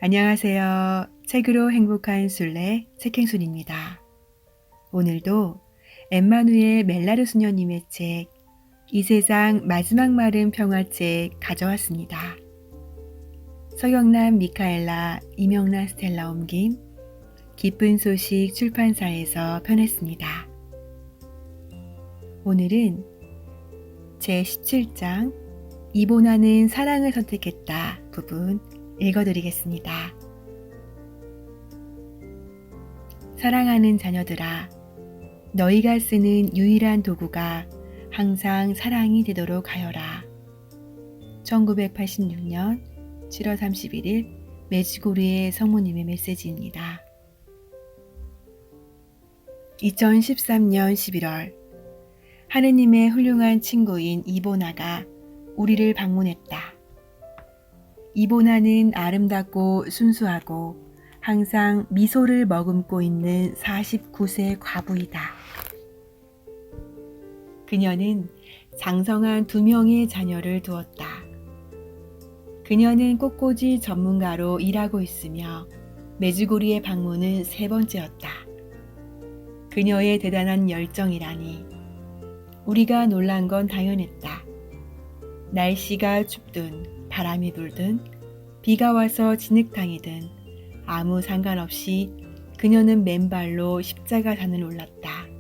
안녕하세요. 책으로 행복한 순례 책행순입니다. 오늘도 엠마누엘 멜라르 수녀님의 책 이 세상 마지막 말은 평화책 가져왔습니다. 서경남 미카엘라, 이명란 스텔라 옮김, 기쁜 소식 출판사에서 펴냈습니다. 오늘은 제17장 이보나는 사랑을 선택했다 부분 읽어드리겠습니다. 사랑하는 자녀들아, 너희가 쓰는 유일한 도구가 항상 사랑이 되도록 하여라. 1986년 7월 31일 메지고르의 성모님의 메시지입니다. 2013년 11월 하느님의 훌륭한 친구인 이보나가 우리를 방문했다. 이보나는 아름답고 순수하고 항상 미소를 머금고 있는 49세 과부이다. 그녀는 장성한 2명의 자녀를 두었다. 그녀는 꽃꽂이 전문가로 일하고 있으며 메주고리의 방문은 3번째였다. 그녀의 대단한 열정이라니 우리가 놀란 건 당연했다. 날씨가 춥든 바람이 불든 비가 와서 진흙탕이든 아무 상관없이 그녀는 맨발로 십자가산을 올랐다.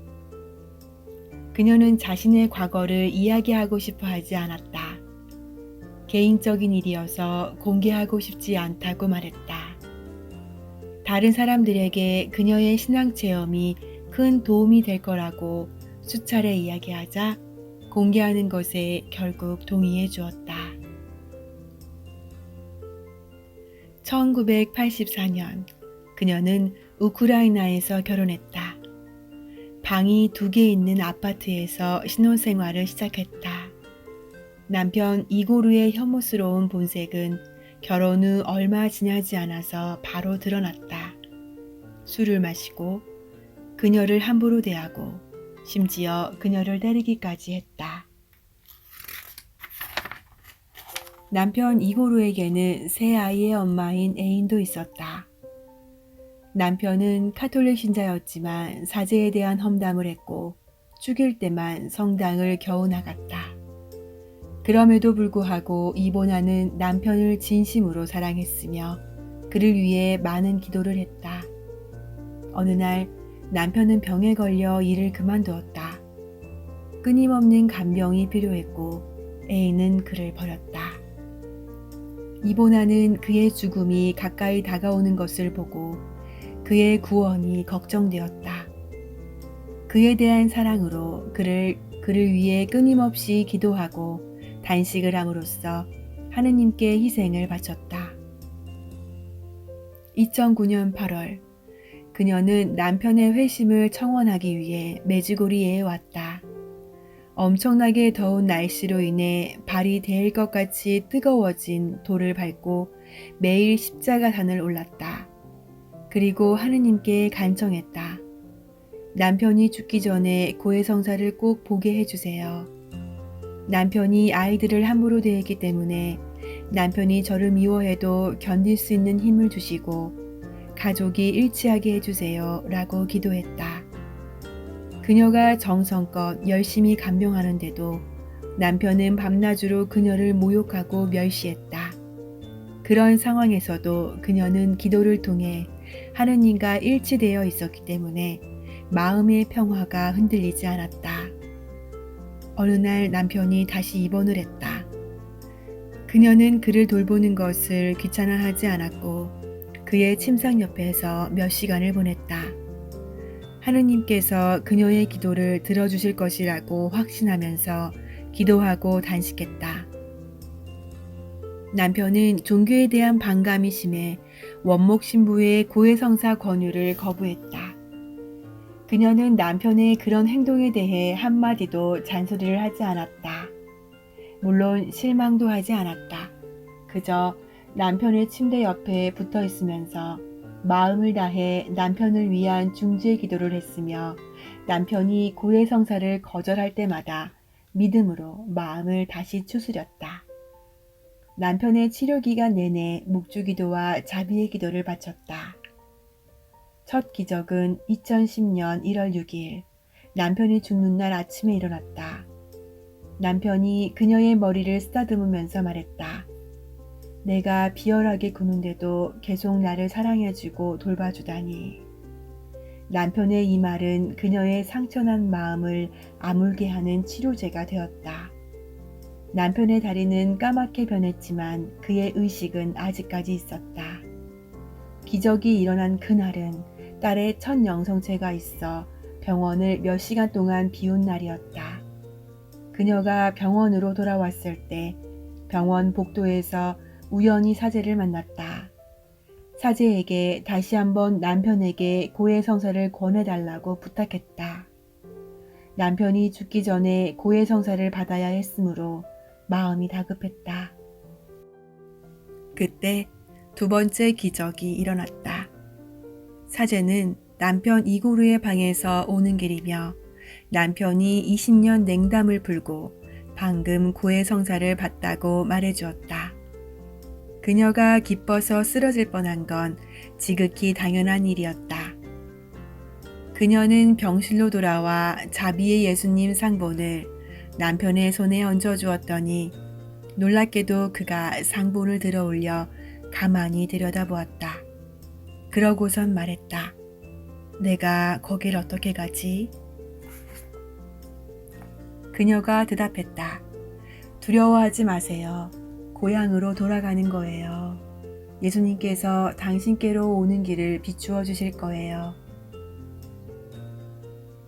그녀는 자신의 과거를 이야기하고 싶어 하지 않았다. 개인적인 일이어서 공개하고 싶지 않다고 말했다. 다른 사람들에게 그녀의 신앙 체험이 큰 도움이 될 거라고 수차례 이야기하자 공개하는 것에 결국 동의해 주었다. 1984년 그녀는 우크라이나에서 결혼했다. 방이 2개 있는 아파트에서 신혼생활을 시작했다. 남편 이고르의 혐오스러운 본색은 결혼 후 얼마 지나지 않아서 바로 드러났다. 술을 마시고 그녀를 함부로 대하고 심지어 그녀를 때리기까지 했다. 남편 이고르에게는 세 아이의 엄마인 애인도 있었다. 남편은 카톨릭 신자였지만 사제에 대한 험담을 했고 죽일 때만 성당을 겨우 나갔다. 그럼에도 불구하고 이보나는 남편을 진심으로 사랑했으며 그를 위해 많은 기도를 했다. 어느 날 남편은 병에 걸려 일을 그만두었다. 끊임없는 간병이 필요했고 애인은 그를 버렸다. 이보나는 그의 죽음이 가까이 다가오는 것을 보고 그의 구원이 걱정되었다. 그에 대한 사랑으로 그를 위해 끊임없이 기도하고 단식을 함으로써 하느님께 희생을 바쳤다. 2009년 8월 그녀는 남편의 회심을 청원하기 위해 메주고리에 왔다. 엄청나게 더운 날씨로 인해 발이 데일 것 같이 뜨거워진 돌을 밟고 매일 십자가산을 올랐다. 그리고 하느님께 간청했다. 남편이 죽기 전에 고해성사를 꼭 보게 해주세요. 남편이 아이들을 함부로 대했기 때문에 남편이 저를 미워해도 견딜 수 있는 힘을 주시고 가족이 일치하게 해주세요 라고 기도했다. 그녀가 정성껏 열심히 간병하는데도 남편은 밤낮으로 그녀를 모욕하고 멸시했다. 그런 상황에서도 그녀는 기도를 통해 하느님과 일치되어 있었기 때문에 마음의 평화가 흔들리지 않았다. 어느 날 남편이 다시 입원을 했다. 그녀는 그를 돌보는 것을 귀찮아하지 않았고 그의 침상 옆에서 몇 시간을 보냈다. 하느님께서 그녀의 기도를 들어주실 것이라고 확신하면서 기도하고 단식했다. 남편은 종교에 대한 반감이 심해 원목 신부의 고해성사 권유를 거부했다. 그녀는 남편의 그런 행동에 대해 한마디도 잔소리를 하지 않았다. 물론 실망도 하지 않았다. 그저 남편의 침대 옆에 붙어 있으면서 마음을 다해 남편을 위한 중재 기도를 했으며 남편이 고해성사를 거절할 때마다 믿음으로 마음을 다시 추스렸다. 남편의 치료 기간 내내 묵주기도와 자비의 기도를 바쳤다. 첫 기적은 2010년 1월 6일 남편이 죽는 날 아침에 일어났다. 남편이 그녀의 머리를 쓰다듬으면서 말했다. 내가 비열하게 구는데도 계속 나를 사랑해주고 돌봐주다니. 남편의 이 말은 그녀의 상처난 마음을 아물게 하는 치료제가 되었다. 남편의 다리는 까맣게 변했지만 그의 의식은 아직까지 있었다. 기적이 일어난 그날은 딸의 첫 영성체가 있어 병원을 몇 시간 동안 비운 날이었다. 그녀가 병원으로 돌아왔을 때 병원 복도에서 우연히 사제를 만났다. 사제에게 다시 한번 남편에게 고해성사를 권해달라고 부탁했다. 남편이 죽기 전에 고해성사를 받아야 했으므로 마음이 다급했다. 그때 두 번째 기적이 일어났다. 사제는 남편 이고르의 방에서 오는 길이며 남편이 20년 냉담을 풀고 방금 고해성사를 받다고 말해주었다. 그녀가 기뻐서 쓰러질 뻔한 건 지극히 당연한 일이었다. 그녀는 병실로 돌아와 자비의 예수님 상본을 남편의 손에 얹어주었더니 놀랍게도 그가 상본을 들어 올려 가만히 들여다보았다. 그러고선 말했다. 내가 거길 어떻게 가지? 그녀가 대답했다. 두려워하지 마세요. 고향으로 돌아가는 거예요. 예수님께서 당신께로 오는 길을 비추어 주실 거예요.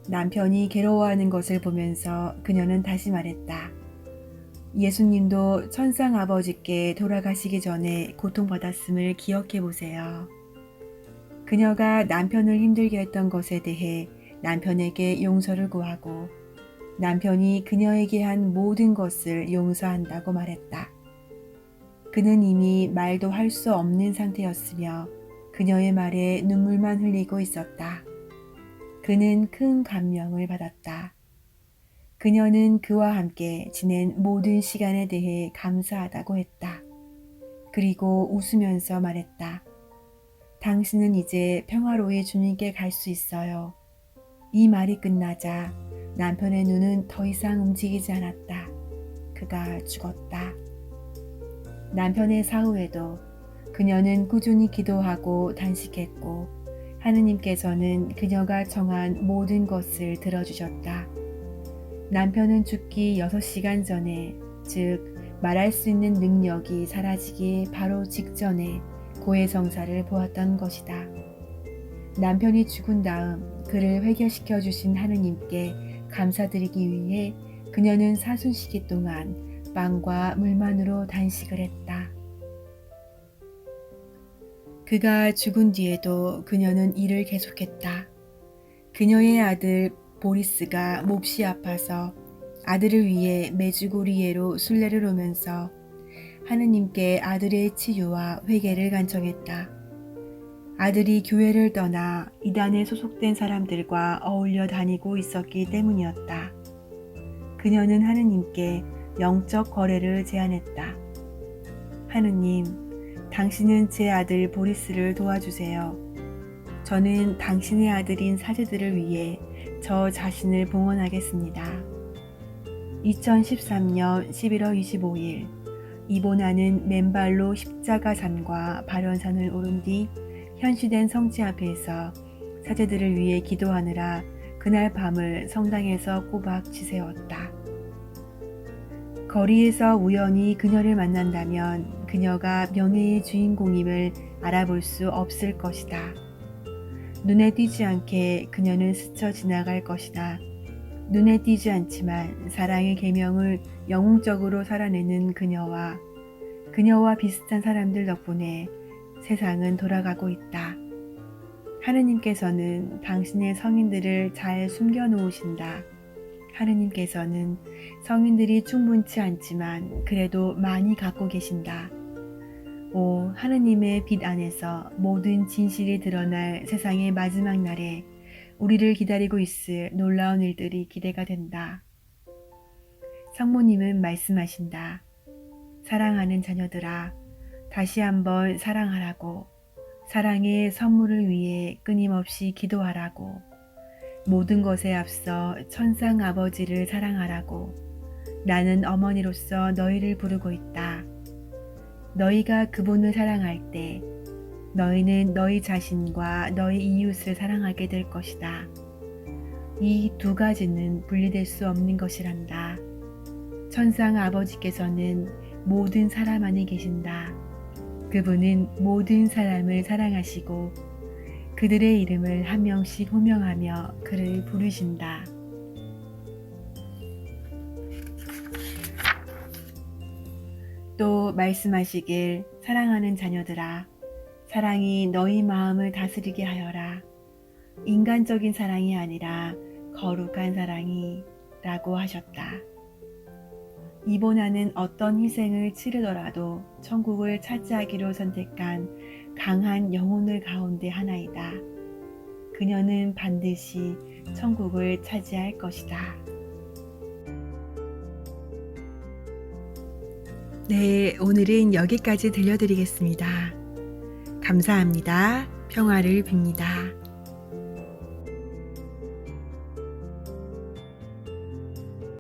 남편이 괴로워하는 것을 보면서 그녀는 다시 말했다. 예수님도 천상 아버지께 돌아가시기 전에 고통받았음을 기억해 보세요. 그녀가 남편을 힘들게 했던 것에 대해 남편에게 용서를 구하고 남편이 그녀에게 한 모든 것을 용서한다고 말했다. 그는 이미 말도 할 수 없는 상태였으며 그녀의 말에 눈물만 흘리고 있었다. 그는 큰 감명을 받았다. 그녀는 그와 함께 지낸 모든 시간에 대해 감사하다고 했다. 그리고 웃으면서 말했다. 당신은 이제 평화로이 주님께 갈 수 있어요. 이 말이 끝나자 남편의 눈은 더 이상 움직이지 않았다. 그가 죽었다. 남편의 사후에도 그녀는 꾸준히 기도하고 단식했고 하느님께서는 그녀가 정한 모든 것을 들어주셨다. 남편은 죽기 6시간 전에, 즉 말할 수 있는 능력이 사라지기 바로 직전에 고해성사를 보았던 것이다. 남편이 죽은 다음 그를 회개시켜 주신 하느님께 감사드리기 위해 그녀는 사순시기 동안 빵과 물만으로 단식을 했다. 그가 죽은 뒤에도 그녀는 일을 계속했다. 그녀의 아들 보리스가 몹시 아파서 아들을 위해 메주고리에로 순례를 오면서 하느님께 아들의 치유와 회개를 간청했다. 아들이 교회를 떠나 이단에 소속된 사람들과 어울려 다니고 있었기 때문이었다. 그녀는 하느님께 영적 거래를 제안했다. 하느님, 당신은 제 아들 보리스를 도와주세요. 저는 당신의 아들인 사제들을 위해 저 자신을 봉헌하겠습니다. 2013년 11월 25일 이보나는 맨발로 십자가산과 발원산을 오른 뒤 현시된 성지 앞에서 사제들을 위해 기도하느라 그날 밤을 성당에서 꼬박 지새웠다. 거리에서 우연히 그녀를 만난다면 그녀가 명예의 주인공임을 알아볼 수 없을 것이다. 눈에 띄지 않게 그녀는 스쳐 지나갈 것이다. 눈에 띄지 않지만 사랑의 계명을 영웅적으로 살아내는 그녀와 비슷한 사람들 덕분에 세상은 돌아가고 있다. 하느님께서는 당신의 성인들을 잘 숨겨놓으신다. 하느님께서는 성인들이 충분치 않지만 그래도 많이 갖고 계신다. 오, 하느님의 빛 안에서 모든 진실이 드러날 세상의 마지막 날에 우리를 기다리고 있을 놀라운 일들이 기대가 된다. 성모님은 말씀하신다. 사랑하는 자녀들아, 다시 한번 사랑하라고, 사랑의 선물을 위해 끊임없이 기도하라고, 모든 것에 앞서 천상 아버지를 사랑하라고, 나는 어머니로서 너희를 부르고 있다. 너희가 그분을 사랑할 때 너희는 너희 자신과 너희 이웃을 사랑하게 될 것이다. 이 두 가지는 분리될 수 없는 것이란다. 천상 아버지께서는 모든 사람 안에 계신다. 그분은 모든 사람을 사랑하시고 그들의 이름을 한 명씩 호명하며 그를 부르신다. 또 말씀하시길, 사랑하는 자녀들아, 사랑이 너희 마음을 다스리게 하여라. 인간적인 사랑이 아니라 거룩한 사랑이 라고 하셨다. 이보나는 어떤 희생을 치르더라도 천국을 차지하기로 선택한 강한 영혼을 가운데 하나이다. 그녀는 반드시 천국을 차지할 것이다. 네, 오늘은 여기까지 들려드리겠습니다. 감사합니다. 평화를 빕니다.